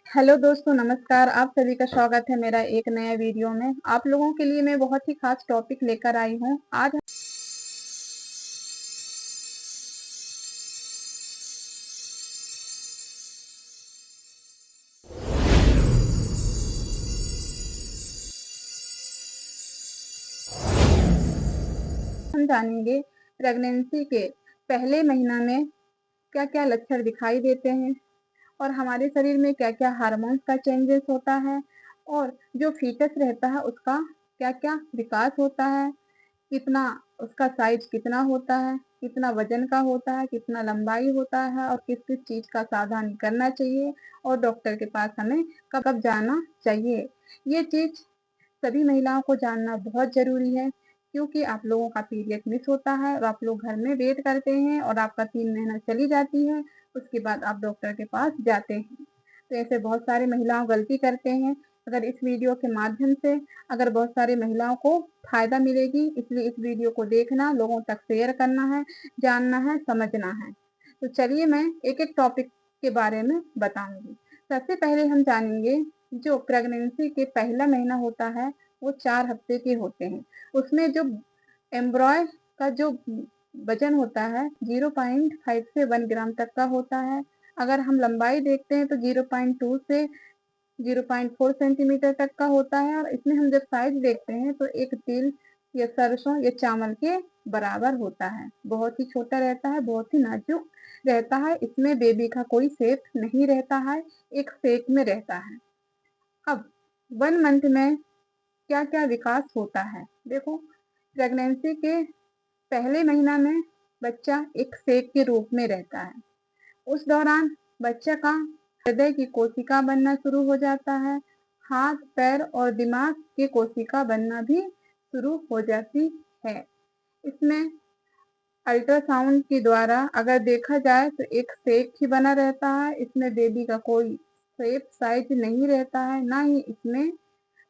Hello दोस्तों, नमस्कार। आप सभी का स्वागत है मेरा एक नया वीडियो में। आप लोगों के लिए मैं बहुत ही खास टॉपिक लेकर आई हूँ। आज हम जानेंगे प्रेगनेंसी के पहले महीना में क्या क्या लक्षण दिखाई देते हैं और हमारे शरीर में क्या क्या हार्मोन्स का चेंजेस होता है और जो फीटस रहता है उसका क्या क्या विकास होता है, कितना उसका साइज कितना होता है, कितना वजन का होता है, कितना लंबाई होता है और किस किस चीज का सावधानी करना चाहिए और डॉक्टर के पास हमें कब कब जाना चाहिए। ये चीज सभी महिलाओं को जानना बहुत जरूरी है, क्योंकि आप लोगों का पीरियड मिस होता है और आप लोग घर में वेट करते हैं और आपका 3 महीना चली जाती है, उसके बाद आप डॉक्टर के पास जाते हैं। तो ऐसे बहुत सारी महिलाओं गलती करते हैं। अगर इस वीडियो के माध्यम से अगर बहुत सारी महिलाओं को फायदा मिलेगी, इसलिए इस वीडियो को देखना, लोगों तक शेयर करना है, जानना है, समझना है। तो चलिए मैं एक एक टॉपिक के बारे में बताऊंगी। सबसे पहले हम जानेंगे, जो प्रेगनेंसी के पहला महीना होता है वो 4 हफ्ते के होते हैं। उसमें जो एम्ब्रॉय का जो वजन होता है 0.5 से 1 ग्राम तक का होता है। अगर हम लंबाई देखते हैं तो 0.2 से 0.4 सेंटीमीटर तक का होता है। और इसमें हम जब साइज देखते हैं तो एक तिल या सरसों या चावल के बराबर होता है। बहुत ही छोटा रहता है, बहुत ही नाजुक रहता है। इसमें बेबी का कोई शेप नहीं रहता है, एक शेप में रहता है। अब 1 मंथ में क्या क्या विकास होता है, देखो। प्रेगनेंसी के पहले महीना में बच्चा एक सेक के रूप में रहता है। उस दौरान बच्चे का हृदय की कोशिका बनना शुरू हो जाता है। हाथ पैर और दिमाग की कोशिका बनना भी शुरू हो जाती है। इसमें अल्ट्रासाउंड के द्वारा अगर देखा जाए तो एक शेप ही बना रहता है। इसमें बेबी का कोई शेप साइज नहीं रहता है, ना ही इसमें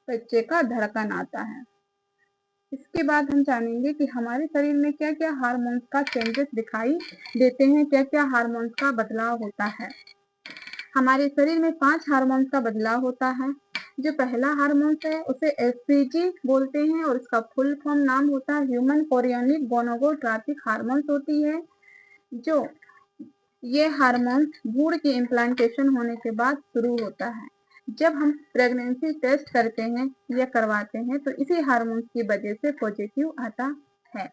बच्चे का धड़कन आता है। इसके बाद हम जानेंगे कि हमारे शरीर में क्या क्या हार्मोन्स का चेंजेस दिखाई देते हैं, क्या क्या हार्मोन्स का बदलाव होता है। हमारे शरीर में 5 हार्मोन्स का बदलाव होता है। जो पहला हार्मोन्स है उसे एसपीजी बोलते हैं और इसका फुल फॉर्म नाम होता है ह्यूमन कोरियोनिक गोनाडोट्रोपिक हार्मोन्स होती है। जो ये हार्मोन्स भ्रूण के इम्प्लांटेशन होने के बाद शुरू होता है। जब हम प्रेगनेंसी टेस्ट करते हैं या करवाते हैं तो इसी हार्मोन्स की वजह से पॉजिटिव आता है।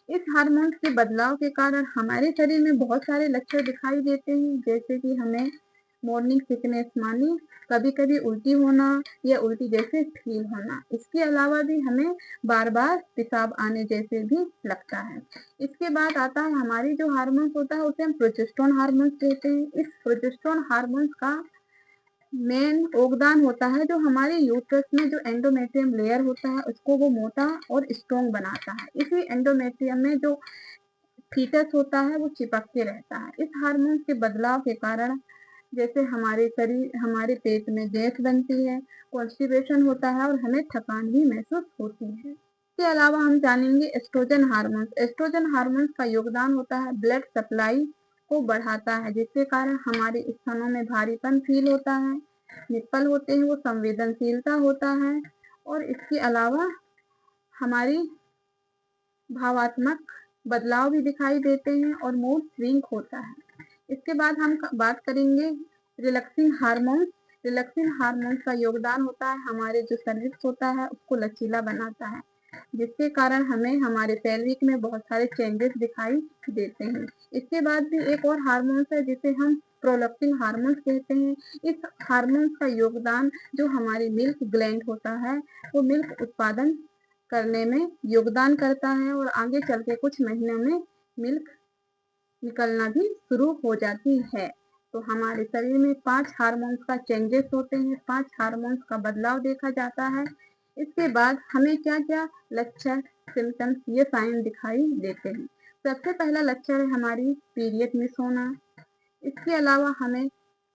इस हार्मोन्स के बदलाव के कारण हमारे शरीर में बहुत सारे लक्षण दिखाई देते हैं, जैसे कि हमें मॉर्निंग सिकनेस मानी कभी कभी उल्टी होना या उल्टी जैसे फील होना। इसके अलावा भी हमें बार बार पेशाब आने जैसे भी लगता है। इसके बाद आता है हमारी जो हार्मोन्स होता है उसे हम प्रोजेस्टेरोन हार्मोन्स कहते हैं। इस प्रोजेस्टेरोन हार्मोन्स का मेन योगदान होता है जो हमारे यूट्रस में जो एंडोमेट्रियम लेयर होता है उसको वो मोटा और स्ट्रॉन्ग बनाता है। इसी एंडोमेट्रियम में जो फीटस होता है वो चिपक के रहता है। इस हार्मोन के बदलाव के कारण जैसे हमारे पेट में गैस बनती है, कॉन्स्टिपेशन होता है और हमें थकान भी महसूस होती है। इसके अलावा हम जानेंगे एस्ट्रोजन हार्मोन। एस्ट्रोजन हार्मोन का योगदान होता है ब्लड सप्लाई को बढ़ाता है, जिसके कारण हमारे स्तनों में भारीपन फील होता है, निप्पल होते हैं वो संवेदनशीलता होता है। और इसके अलावा हमारी भावात्मक बदलाव भी दिखाई देते हैं और मूड स्विंग होता है। इसके बाद हम बात करेंगे रिलैक्सिंग हार्मोन। रिलैक्सिंग हार्मोन का योगदान होता है हमारे जो शरीर होता है उसको लचीला बनाता है, जिसके कारण हमें हमारे पेल्विक में बहुत सारे चेंजेस दिखाई देते हैं। इसके बाद भी एक और हार्मोन है जिसे हम प्रोलैक्टिन हार्मोन कहते हैं। इस हार्मोन का योगदान जो हमारी मिल्क ग्लैंड होता है वो मिल्क उत्पादन करने में योगदान करता है और आगे चल के कुछ महीनों में मिल्क निकलना भी शुरू हो जाती है। तो हमारे शरीर में 5 हार्मोन्स का चेंजेस होते हैं, 5 हार्मोन्स का बदलाव देखा जाता है। इसके बाद हमें क्या क्या लक्षण, सिम्टम्स, ये साइन दिखाई देते हैं। सबसे पहला लक्षण है हमारी पीरियड मिस होना। इसके अलावा हमें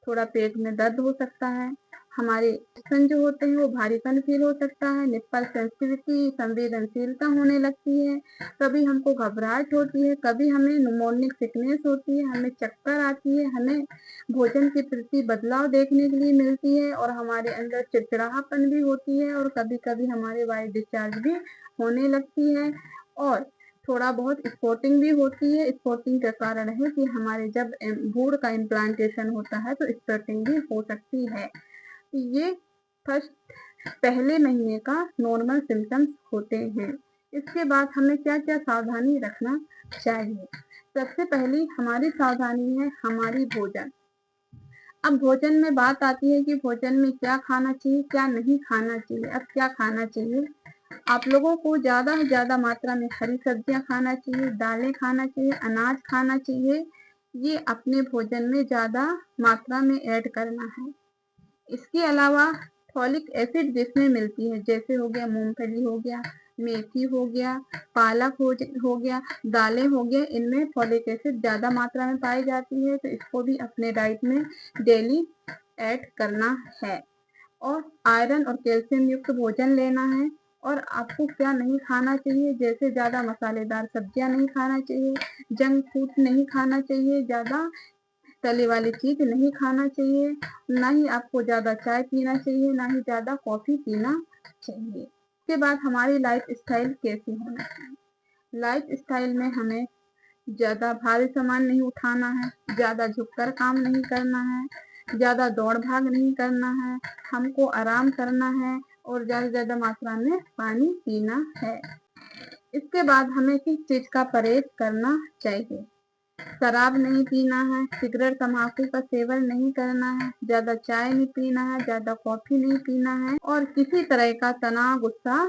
थोड़ा पेट में दर्द हो सकता है, हमारे स्तन जो होते हैं वो भारीपन फील हो सकता है, निप्पल सेंसिटिविटी संवेदनशीलता होने लगती है, कभी हमको घबराहट होती है, कभी हमें मॉर्निंग सिकनेस होती है, हमें चक्कर आती है, हमें भोजन के प्रति बदलाव देखने के लिए मिलती है और हमारे अंदर चिड़चिड़ाहट भी होती है और कभी-कभी हमारे वाइट डिस्चार्ज भी होने लगती है और थोड़ा बहुत स्पॉटिंग भी होती है। स्पॉटिंग का कारण है कि हमारे जब भ्रूण का इम्प्लांटेशन होता है तो स्पॉटिंग भी हो सकती है। ये फर्स्ट पहले महीने का नॉर्मल सिम्टम्स होते हैं। इसके बाद हमें क्या-क्या सावधानी रखना चाहिए? सबसे पहली हमारी सावधानी है हमारी भोजन। अब भोजन में बात आती है कि भोजन में क्या खाना चाहिए, क्या नहीं खाना चाहिए। अब क्या खाना चाहिए? आप लोगों को ज़्यादा से ज़्यादा मात्रा में हरी सब्जियाँ खाना चाहिए, दालें खाना चाहिए, अनाज खाना चाहिए। ये अपने भोजन में ज़्यादा मात्रा में ऐड करना है। इसके अलावा फॉलिक एसिड जिसमें मिलती है, जैसे हो गया मूंगफली हो गया, मेथी हो गया, पालक हो गया, दालें हो गया, इनमें फॉलिक एसिड ज़्यादा मात्रा में पाई जाती है, तो इसको भी अपने डाइट में डेली ऐड करना है। और आयरन और कैल्शियम युक्त भोजन लेना है। और आपको क्या नहीं खाना चाहिए, जैसे ज़्यादा मसालेदार सब्जियां नहीं खाना चाहिए, जंक फूड नहीं खाना चाहिए, ज़्यादा तली वाली चीज नहीं खाना चाहिए, ना ही आपको ज़्यादा चाय पीना चाहिए, ना ही ज़्यादा कॉफ़ी पीना चाहिए। उसके बाद हमारी लाइफ स्टाइल कैसी होना चाहिए? लाइफ स्टाइल में हमें ज़्यादा भारी सामान नहीं उठाना है, ज़्यादा झुककर काम नहीं करना है, ज़्यादा दौड़ भाग नहीं करना है, हमको आराम करना है और ज़्यादा से ज़्यादा मात्रा में पानी पीना है। इसके बाद हमें किस चीज़ का परहेज करना चाहिए? शराब नहीं पीना है, सिगरेट तम्बाकू का सेवन नहीं करना है, ज़्यादा चाय नहीं पीना है, ज़्यादा कॉफ़ी नहीं पीना है और किसी तरह का तनाव गुस्सा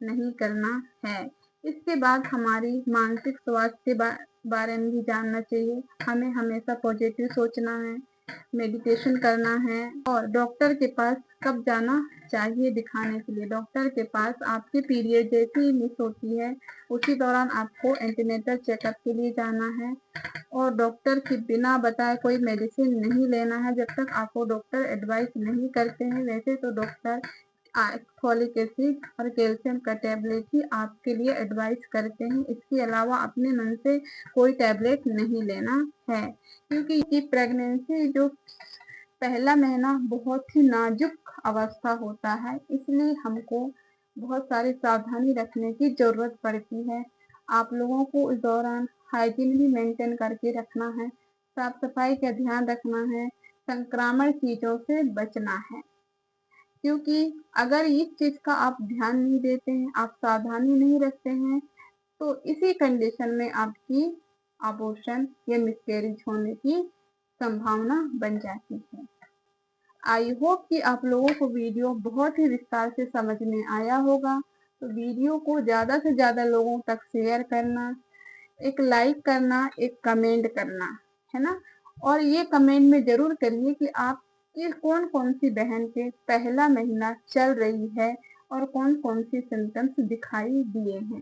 नहीं करना है। इसके बाद हमारी मानसिक स्वास्थ्य के बारे में भी जानना चाहिए। हमें हमेशा पॉजिटिव सोचना है, मेडिटेशन करना है और डॉक्टर के पास कब जाना चाहिए दिखाने के लिए? डॉक्टर के पास आपकी पीरियड जैसी ही मिस होती है, उसी दौरान आपको एंटीनेटल चेकअप के लिए जाना है और डॉक्टर के बिना बताए कोई मेडिसिन नहीं लेना है जब तक आपको डॉक्टर एडवाइस नहीं करते हैं। वैसे तो डॉक्टर फॉलिक एसिड और कैल्शियम का टैबलेट ही आपके लिए एडवाइस करते हैं। इसके अलावा अपने मन से कोई टैबलेट नहीं लेना है, क्योंकि प्रेगनेंसी जो पहला महीना बहुत ही नाजुक अवस्था होता है, इसलिए हमको बहुत सारी सावधानी रखने की ज़रूरत पड़ती है। आप लोगों को इस दौरान हाइजीन भी मेंटेन करके रखना है, साफ-सफाई का ध्यान रखना है, संक्रामण चीज़ों से बचना है। क्योंकि अगर इस चीज़ का आप ध्यान नहीं देते हैं, आप सावधानी नहीं रखते हैं, तो इसी कंडीशन में आपकी अबॉर्शन या मिसकैरेज होने की संभावना बन जाती है। आई होप कि आप लोगों को वीडियो बहुत ही विस्तार से समझ में आया होगा। तो वीडियो को ज़्यादा से ज़्यादा लोगों तक शेयर करना, एक लाइक करना, एक कमेंट करना, है ना? और ये कमेंट में ज़रूर करिए कि आपकी कौन-कौन सी बहन के पहला महीना चल रही है और कौन-कौन सी सिम्पटम्स दिखाई दिए हैं।